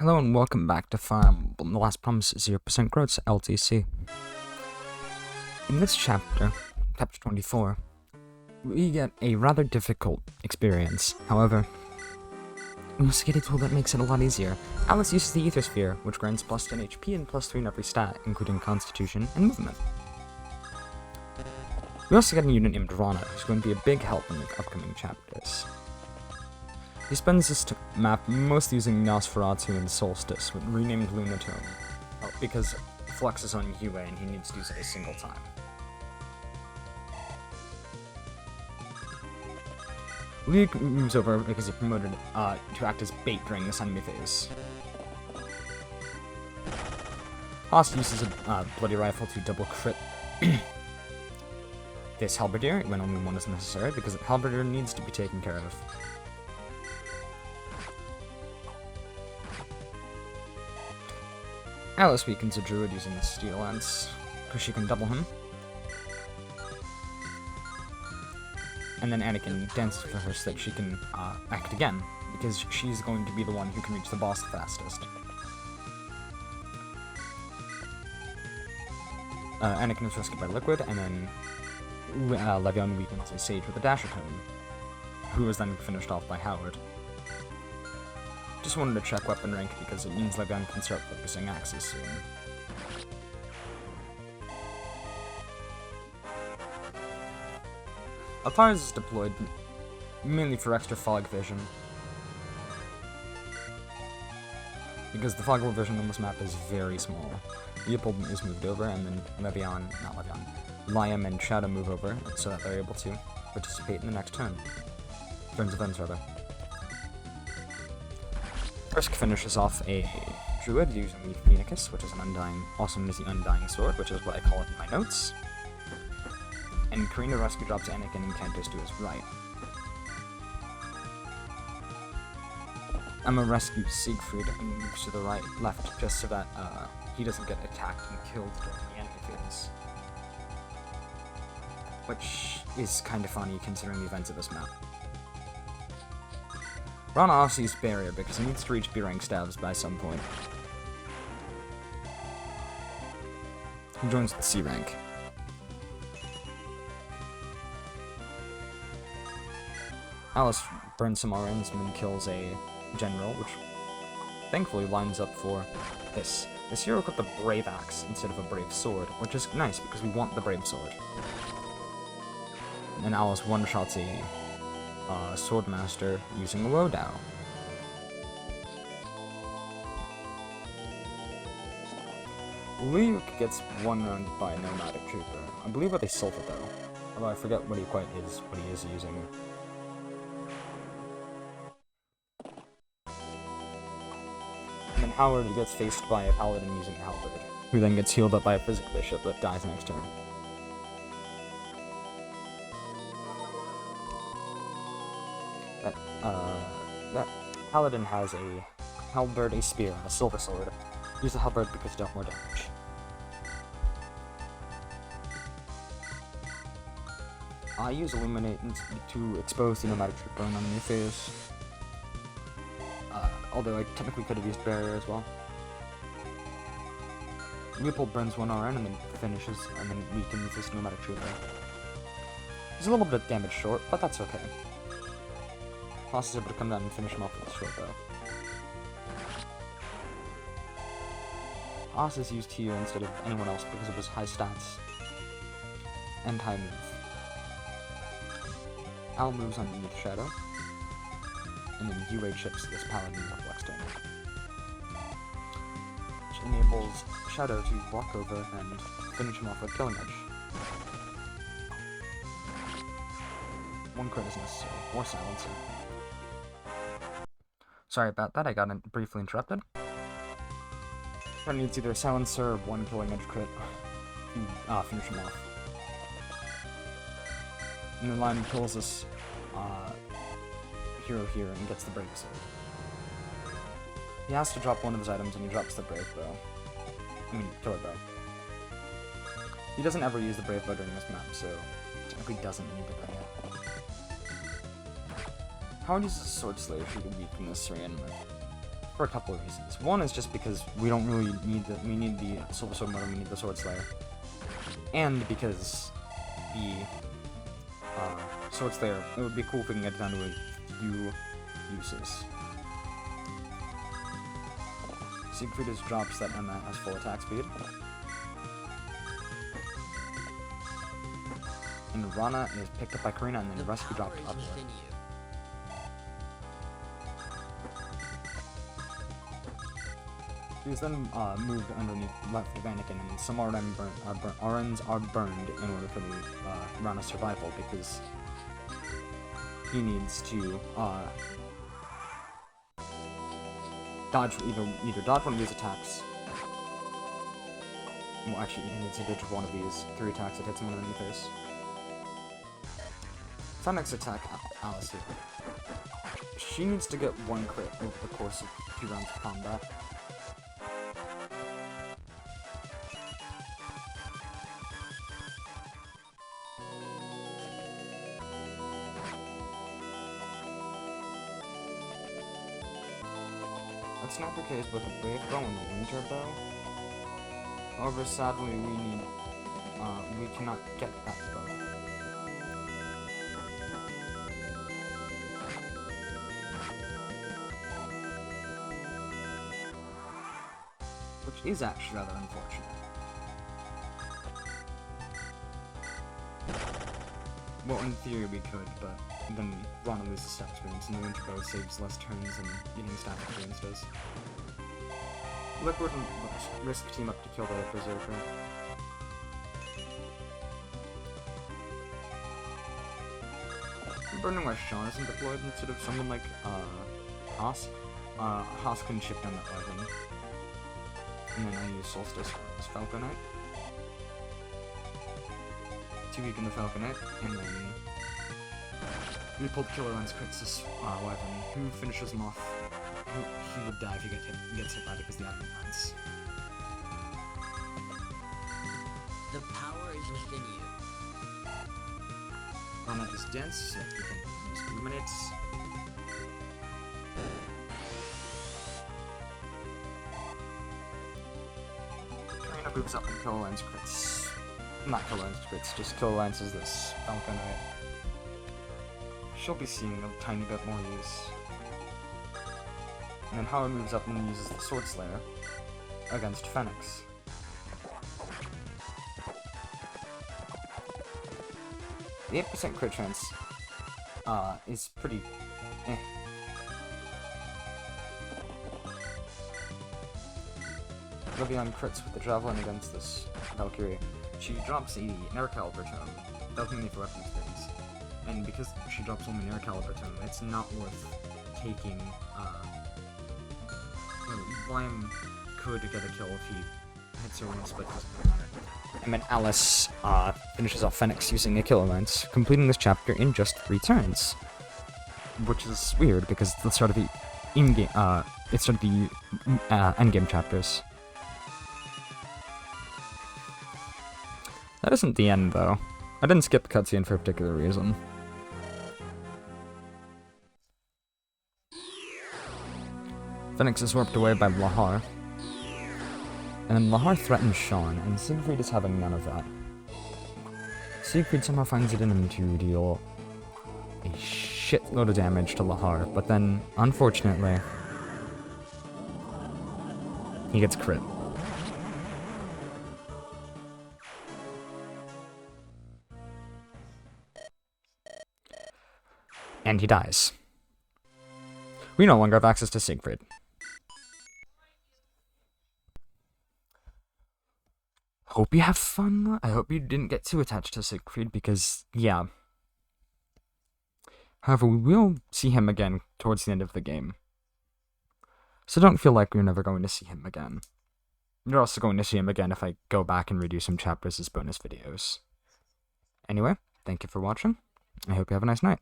Hello and welcome back to Farm. The last promise 0% growth LTC. In this chapter, chapter 24, we get a rather difficult experience. However, we must get a tool that makes it a lot easier. Alice uses the Ether Sphere, which grants plus 10 HP and plus 3 in every stat, including Constitution and Movement. We also get a unit named Rana, who's going to be a big help in the upcoming chapters. He spends this map mostly using Nosferatu and Solstice, with renamed Lunatone, because Flux is on UA and he needs to use it a single time. Luke moves over because he promoted to act as bait during this enemy phase. Haas uses a bloody rifle to double crit this halberdier when only one is necessary, because the halberdier needs to be taken care of. Alice weakens a druid using the steel lance, because she can double him. And then Anakin dances for her so that she can act again, because she's going to be the one who can reach the boss the fastest. Anakin is rescued by Liquid, and then Le'Veon weakens a Sage with a Dash Tome, who is then finished off by Howard. Just wanted to check weapon rank because it means Le'Veon can start focusing axes soon. Alphars is deployed mainly for extra fog vision, because the fog vision on this map is very small. Leopold is moved over, and then Liam and Shadow move over, so that they're able to participate in the next turns of ends rather. Frisk finishes off a druid using the Phoenicus, which is an undying, also known as the Undying Sword, which is what I call it in my notes. And Karina rescue drops Anakin and Cantos to his right. Emma rescues Siegfried and moves to the left, just so that he doesn't get attacked and killed during the enemy phase. Which is kind of funny considering the events of this map. Rana also uses Barrier because he needs to reach B-rank staves by some point. He joins the C rank. Alice burns some Aurens and then kills a general, which thankfully lines up for this. This hero got the Brave Axe instead of a Brave Sword, which is nice because we want the Brave Sword. And Alice one-shots a Swordmaster using a Lowdow. Luke gets one round by a Nomadic Trooper. I believe what they sold it though, although I forget what he is using. And then Howard gets faced by a Paladin using Halberd, who then gets healed up by a Physic Bishop that dies next turn. That Paladin has a halberd, a spear, and a silver sword. Use the halberd because you dealt more damage. I use Illuminate to expose the Nomadic Trooper on enemy phase. Although I technically could have used Barrier as well. Leopold burns one RN and then finishes, and then weakens this Nomadic Trooper. He's a little bit of damage short, but that's okay. Haas is able to come down and finish him off with a short bow. Haas is used here instead of anyone else because of his high stats and high move. Al moves underneath Shadow, and then UA chips this Paladin with Wexstone, which enables Shadow to walk over and finish him off with Killing Edge. One crit is necessary, or Silencer. Sorry about that, I got briefly interrupted. Friend needs either a Silencer or one Killing Edge crit to finish him off. And then Lion kills this hero here and gets the Brave Sword. He has to drop one of his items and he drops the Brave Bow. Killer Bow. He doesn't ever use the Brave Bow during this map, so technically doesn't need to bring it. Howard uses Sword Slayer to weaken this Syrian with for a couple of reasons. One is just because we don't really need we need the Silver Sword Mode, we need the Sword Slayer. And because the Sword Slayer, it would be cool if we can get it down to a few uses. Siegfried just drops that Emma has full attack speed. And Rana is picked up by Karina and then rescue dropped upward. He was then moved underneath left of Anakin, and some RNs are burned in order for the Rana's survival, because he needs to dodge either dodge one of these attacks. Well, actually, he needs to dodge one of these 3 attacks that hits him in the face. Fenix attack Alice here. She needs to get 1 crit over the course of 2 rounds of combat. That's not the case with the Brave Bow and the Winter Bow. However, sadly, we cannot get that bow. Which is actually rather unfortunate. Well, in theory we could, but then Rana loses staff experience, and the Winter Bow saves less turns and getting staff experience does. Leopold and risk team up to kill the Berserker. Burning why Sean isn't deployed instead of someone like Haas. Haas can shift down that weapon. And then I use Solstice as Falconite to weaken the Falconite, and then Leopold Killer Lens crits this weapon, who finishes him off. He would die if he gets hit by it because the Advent Lens. The power is within you. Rana is dense, so we can use Illuminates. Karina moves up and Killer Lens crits. Not Killer Lens crits, just Killer Lens is this Falconite. She'll be seeing a tiny bit more use. And then Howard moves up and uses the Sword Slayer against Fenix. The 8% crit chance is pretty eh. Levion crits with the Javelin against this Valkyrie. She drops a Air Caliber tome. That's mainly for weapon experience. And because she drops only an Air Caliber tome, it's not worth taking. Liam could get a kill if he hits her once, but doesn't really matter. And then Alice finishes off Fenix using a Killer Lens, completing this chapter in just 3 turns. Which is weird, because it's the start of the in-game, it's sort of the endgame chapters. That isn't the end, though. I didn't skip the cutscene for a particular reason. Fenix is warped away by Lahar. And then Lahar threatens Sean, and Siegfried is having none of that. Siegfried somehow finds it in him to deal a shitload of damage to Lahar, but then, unfortunately, he gets crit. And he dies. We no longer have access to Siegfried. Hope you have fun. I hope you didn't get too attached to Siegfried, because, yeah. However, we will see him again towards the end of the game. So don't feel like you're never going to see him again. You're also going to see him again if I go back and redo some chapters as bonus videos. Anyway, thank you for watching. I hope you have a nice night.